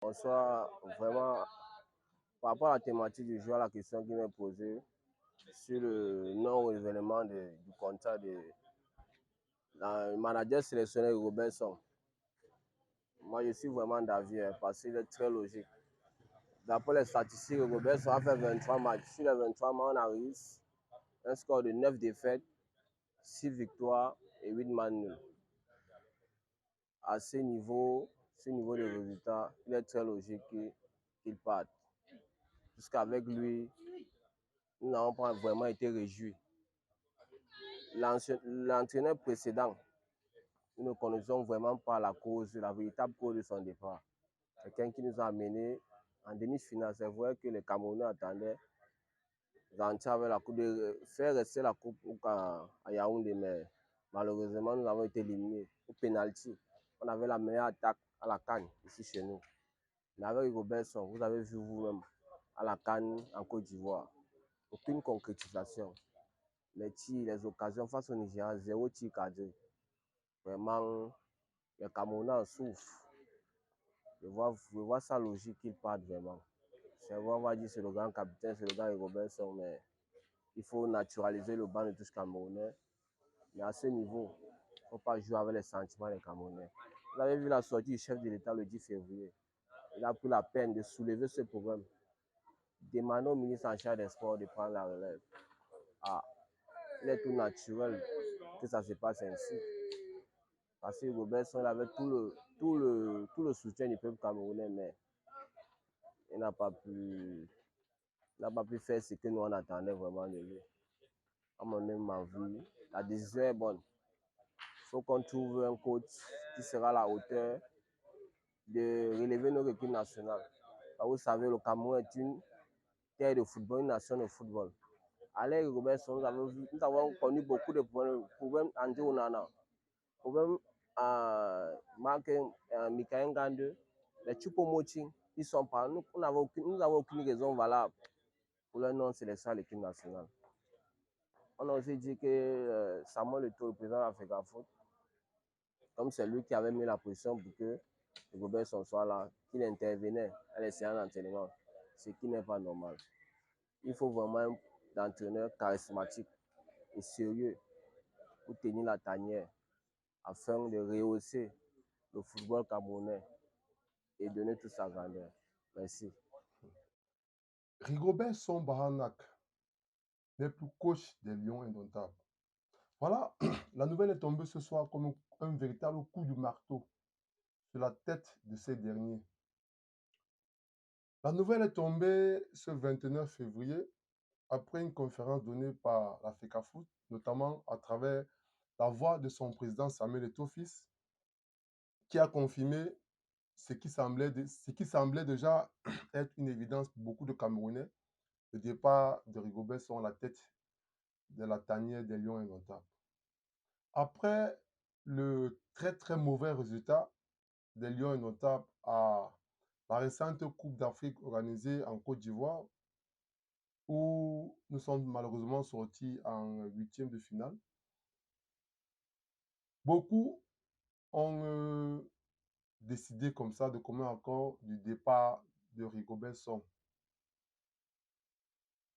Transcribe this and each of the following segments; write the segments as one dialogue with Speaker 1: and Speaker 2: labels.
Speaker 1: Bonsoir, vraiment, par rapport à la thématique du jour, la question qui m'est posée sur le non-renouvellement du contrat de la manager sélectionné Robinson. Moi, je suis vraiment d'avis parce qu'il est très logique. D'après les statistiques, Robinson a fait 23 matchs. Sur les 23 matchs, on arrive un score de 9 défaites, 6 victoires et 8 matchs nuls. À ce niveau de résultats, il est très logique qu'il parte. Puisqu'avec lui, nous n'avons pas vraiment été réjouis. L'entraîneur précédent, nous ne connaissons vraiment pas la véritable cause de son départ. Quelqu'un qui nous a amené en demi-finale. C'est vrai que les Camerounais attendaient rentrer avec la coupe, de faire rester la coupe à Yaoundé, mais malheureusement, nous avons été éliminés au pénalty. On avait la meilleure attaque à la CAN ici chez nous. Mais avec Robertson, vous avez vu vous-même à la CAN en Côte d'Ivoire, aucune concrétisation. Les tirs, les occasions face au Nigeria, 0 tir cadré. Vraiment, les Camerounais en souffrent. Je vois ça logique qu'ils partent vraiment. C'est vrai, on va dire c'est le grand capitaine, c'est le grand Robinson, mais il faut naturaliser le banc de tous Camerounais. Mais à ce niveau, il ne faut pas jouer avec les sentiments des Camerounais. Vous avez vu la sortie du chef de l'État le 10 février. Il a pris la peine de soulever ce problème, demander au ministre en charge des sports de prendre la relève. Ah, il est tout naturel que ça se passe ainsi. Parce que Robertson avait tout le soutien du peuple camerounais, mais il n'a pas pu faire ce que nous on attendait vraiment de lui. À mon avis, la décision est bonne. Il faut qu'on trouve un coach qui sera à la hauteur de relever notre équipe nationale. Vous savez, le Cameroun est une terre de football, une nation de football. Avec Robertson, nous avons connu beaucoup de problèmes André Onana, problèmes à Mikael Gande, les Choupo-Moting, ils sont pas. Nous n'avons aucune raison valable pour leur non-sélection à l'équipe nationale. On a aussi dit que Samuel Eto'o, le président de l'Africa Foot, comme c'est lui qui avait mis la pression pour que Robertson soit là, qu'il intervenait à les séances d'entraînement, ce qui n'est pas normal. Il faut vraiment un entraîneur charismatique et sérieux pour tenir la tanière afin de rehausser le football camerounais et donner toute sa grandeur. Merci.
Speaker 2: Rigobert Song-Bahanac n'est plus coach des Lions indomptables. Voilà, la nouvelle est tombée ce soir comme un véritable coup de marteau sur la tête de ces derniers. La nouvelle est tombée ce 29 février après une conférence donnée par la FECAFOOT, notamment à travers la voix de son président Samuel Eto'o Fils, qui a confirmé ce qui semblait déjà être une évidence pour beaucoup de Camerounais, le départ de Rigobert Song à la tête de la tanière des Lions indomptables. Après le très très mauvais résultat des Lions indomptables à la récente Coupe d'Afrique organisée en Côte d'Ivoire, où nous sommes malheureusement sortis en huitième de finale, beaucoup ont décidé comme ça de commun accord du départ de Rigobert Song.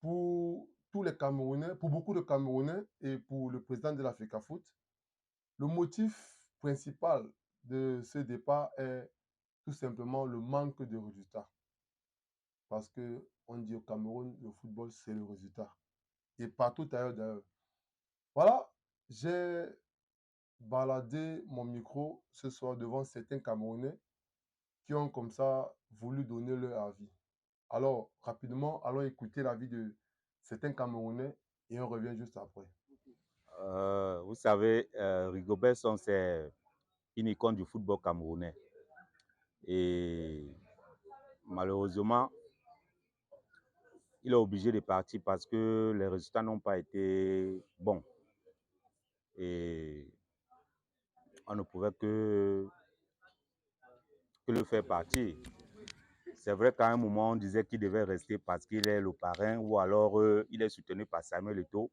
Speaker 2: Pour tous les Camerounais, pour beaucoup de Camerounais et pour le président de la FECAFOOT, le motif principal de ce départ est tout simplement le manque de résultats. Parce qu'on dit au Cameroun, le football, c'est le résultat. Et partout ailleurs d'ailleurs. Voilà, j'ai baladé mon micro ce soir devant certains Camerounais qui ont comme ça voulu donner leur avis. Alors, rapidement, allons écouter l'avis de certains Camerounais et on revient juste après.
Speaker 3: Vous savez, Rigobert Song, c'est une icône du football camerounais. Et malheureusement, il est obligé de partir parce que les résultats n'ont pas été bons. Et on ne pouvait que le faire partir. C'est vrai qu'à un moment, on disait qu'il devait rester parce qu'il est le parrain ou alors il est soutenu par Samuel Eto'o.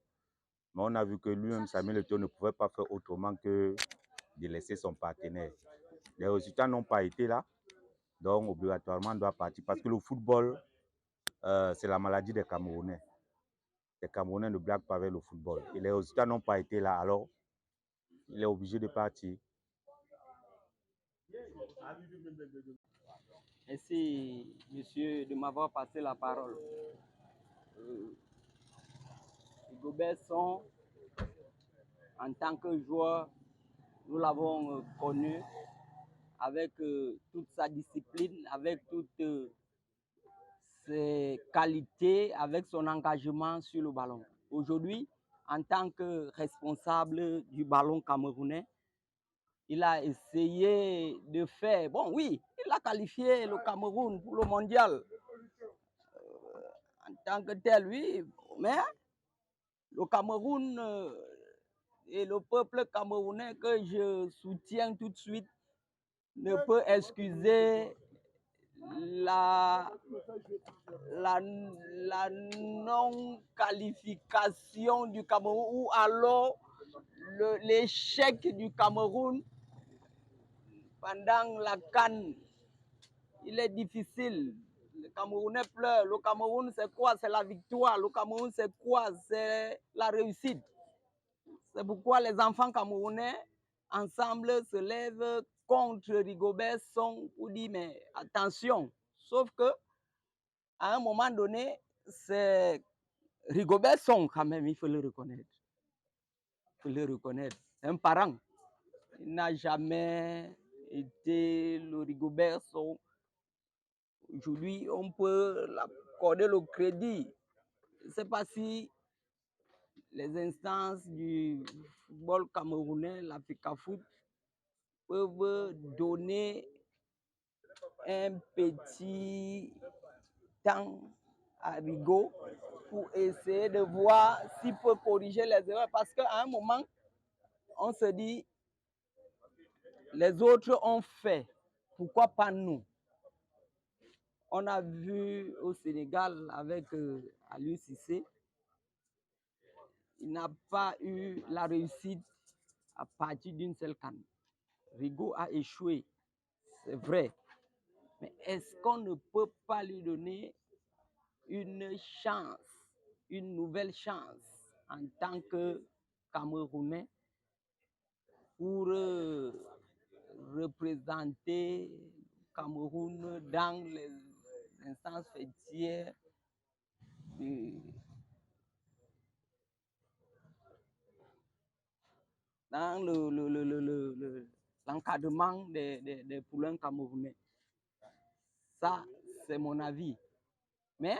Speaker 3: Mais on a vu que lui-même, Samuel Eto'o, ne pouvait pas faire autrement que de laisser son partenaire. Les résultats n'ont pas été là. Donc, obligatoirement, on doit partir parce que le football, c'est la maladie des Camerounais. Les Camerounais ne blaguent pas avec le football. Et les résultats n'ont pas été là, alors il est obligé de partir.
Speaker 4: Merci, monsieur, de m'avoir passé la parole. Rigobert Song, en tant que joueur, nous l'avons connu avec toute sa discipline, avec toutes ses qualités, avec son engagement sur le ballon. Aujourd'hui, en tant que responsable du ballon camerounais, il a essayé de faire... Bon, oui, il a qualifié le Cameroun pour le mondial. En tant que tel, oui, mais le Cameroun et le peuple camerounais que je soutiens tout de suite ne peut excuser la non-qualification du Cameroun ou alors l'échec du Cameroun pendant la CAN. Il est difficile. Le Camerounais pleure. Le Cameroun, c'est quoi? C'est la victoire. Le Cameroun, c'est quoi? C'est la réussite. C'est pourquoi les enfants camerounais, ensemble, se lèvent contre Rigobert Song pour dire, mais attention. Sauf que, à un moment donné, c'est Rigobert Song, quand même, il faut le reconnaître. Il faut le reconnaître. C'est un parent. Il n'a jamais été le Rigobert Song. Aujourd'hui, on peut l'accorder le crédit. Je ne sais pas si les instances du football camerounais, la FECAFOOT, peuvent donner un petit temps à Rigo pour essayer de voir s'il peut corriger les erreurs. Parce qu'à un moment, on se dit, les autres ont fait, pourquoi pas nous? On a vu au Sénégal avec Aliou Cissé, il n'a pas eu la réussite à partir d'une seule canne. Rigo a échoué, c'est vrai. Mais est-ce qu'on ne peut pas lui donner une chance, une nouvelle chance en tant que Camerounais pour représenter Cameroun dans les instances fêtières dans l'encadrement des poulains camerounais. Ça, c'est mon avis. Mais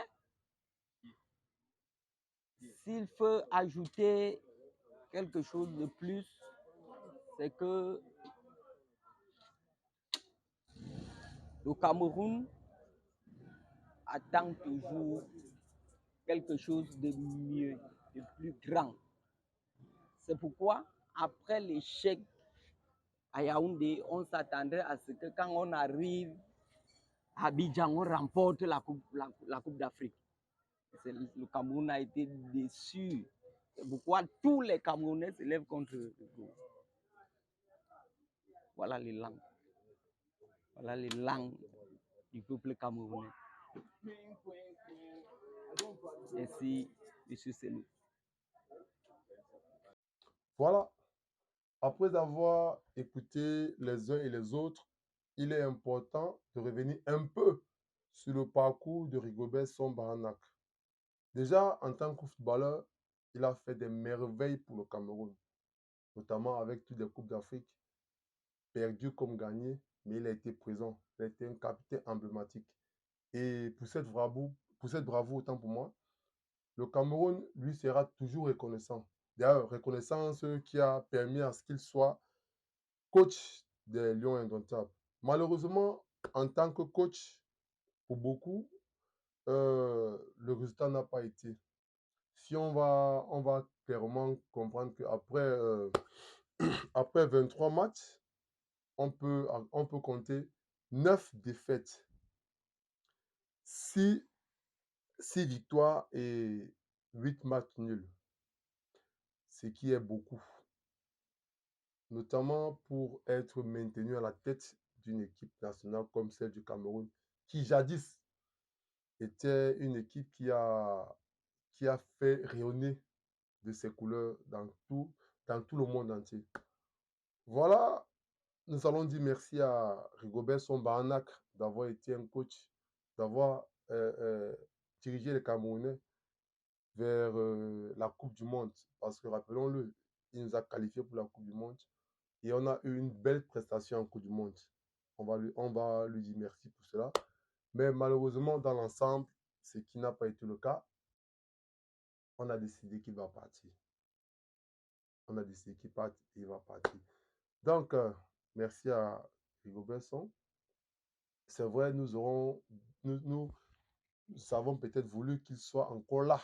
Speaker 4: s'il faut ajouter quelque chose de plus, c'est que le Cameroun attend toujours quelque chose de mieux, de plus grand. C'est pourquoi, après l'échec à Yaoundé, on s'attendrait à ce que quand on arrive à Abidjan, on remporte la Coupe d'Afrique. Le Cameroun a été déçu. C'est pourquoi tous les Camerounais se lèvent contre le groupe. Voilà les langues. Voilà les langues du peuple camerounais. Merci, M. Selou.
Speaker 2: Voilà. Après avoir écouté les uns et les autres, il est important de revenir un peu sur le parcours de Rigobert Song Baranak. Déjà, en tant que footballeur, il a fait des merveilles pour le Cameroun, notamment avec toutes les Coupes d'Afrique, perdues comme gagnées, mais il a été présent. Il a été un capitaine emblématique. Et pour cette bravoure, autant pour moi, le Cameroun lui sera toujours reconnaissant. D'ailleurs, reconnaissance qui a permis à ce qu'il soit coach des Lions Indomptables. Malheureusement, en tant que coach, pour beaucoup, le résultat n'a pas été. Si on va clairement comprendre qu'après après 23 matchs, on peut compter 9 défaites, 6 victoires et 8 matchs nuls, ce qui est beaucoup, notamment pour être maintenu à la tête d'une équipe nationale comme celle du Cameroun, qui jadis était une équipe qui a fait rayonner de ses couleurs dans tout le monde entier. Voilà, nous allons dire merci à Rigobert Song d'avoir été un coach, d'avoir dirigé les Camerounais vers la Coupe du Monde. Parce que rappelons-le, il nous a qualifiés pour la Coupe du Monde et on a eu une belle prestation en Coupe du Monde. On va lui dire merci pour cela. Mais malheureusement, dans l'ensemble, ce qui n'a pas été le cas, on a décidé qu'il va partir. On a décidé qu'il va partir. Donc, merci à Rigobert Song. C'est vrai, nous avons peut-être voulu qu'il soit encore là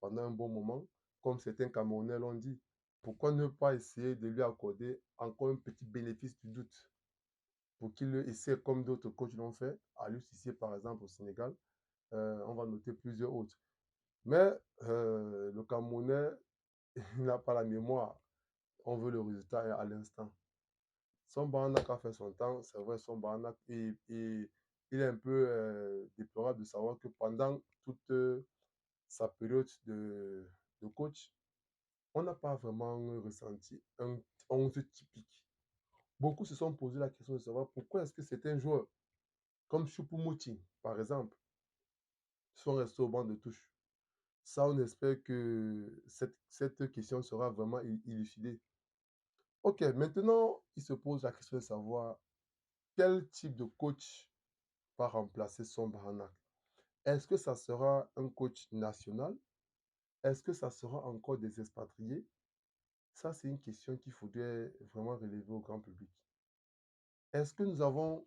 Speaker 2: pendant un bon moment, comme certains Camerounais l'ont dit. Pourquoi ne pas essayer de lui accorder encore un petit bénéfice du doute pour qu'il essaie comme d'autres coachs l'ont fait, à l'UCC par exemple au Sénégal. On va noter plusieurs autres. Mais le Camerounais n'a pas la mémoire. On veut le résultat à l'instant. Son Baranak a fait son temps, c'est vrai, son Baranak, et il est un peu déplorable de savoir que pendant toute sa période de coach, on n'a pas vraiment ressenti un 11 typique. Beaucoup se sont posé la question de savoir pourquoi est-ce que certains joueurs, comme Choupo-Moting, par exemple, sont restés au banc de touche. Ça, on espère que cette question sera vraiment élucidée. Ok, maintenant, il se pose la question de savoir quel type de coach va remplacer son Baranak. Est-ce que ça sera un coach national? Est-ce que ça sera encore des expatriés? Ça, c'est une question qu'il faudrait vraiment relever au grand public. Est-ce que nous avons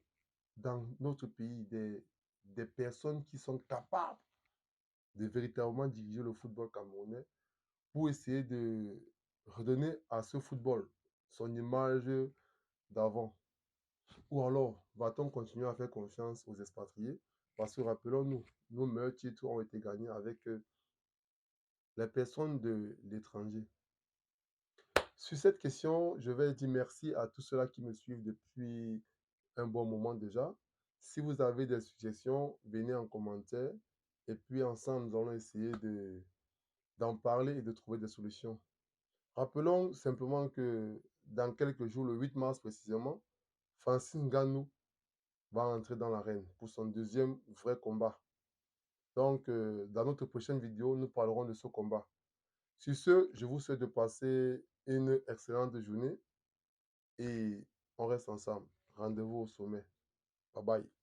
Speaker 2: dans notre pays des personnes qui sont capables de véritablement diriger le football camerounais pour essayer de redonner à ce football son image d'avant? Ou alors, va-t-on continuer à faire confiance aux expatriés? Parce que rappelons-nous, nos meilleurs titres ont été gagnés avec les personnes de l'étranger. Sur cette question, je vais dire merci à tous ceux-là qui me suivent depuis un bon moment déjà. Si vous avez des suggestions, venez en commentaire. Et puis ensemble, nous allons essayer d'en parler et de trouver des solutions. Rappelons simplement que dans quelques jours, le 8 mars précisément, Francis Ngannou va entrer dans l'arène pour son deuxième vrai combat. Donc, dans notre prochaine vidéo, nous parlerons de ce combat. Sur ce, je vous souhaite de passer une excellente journée et on reste ensemble. Rendez-vous au sommet. Bye bye.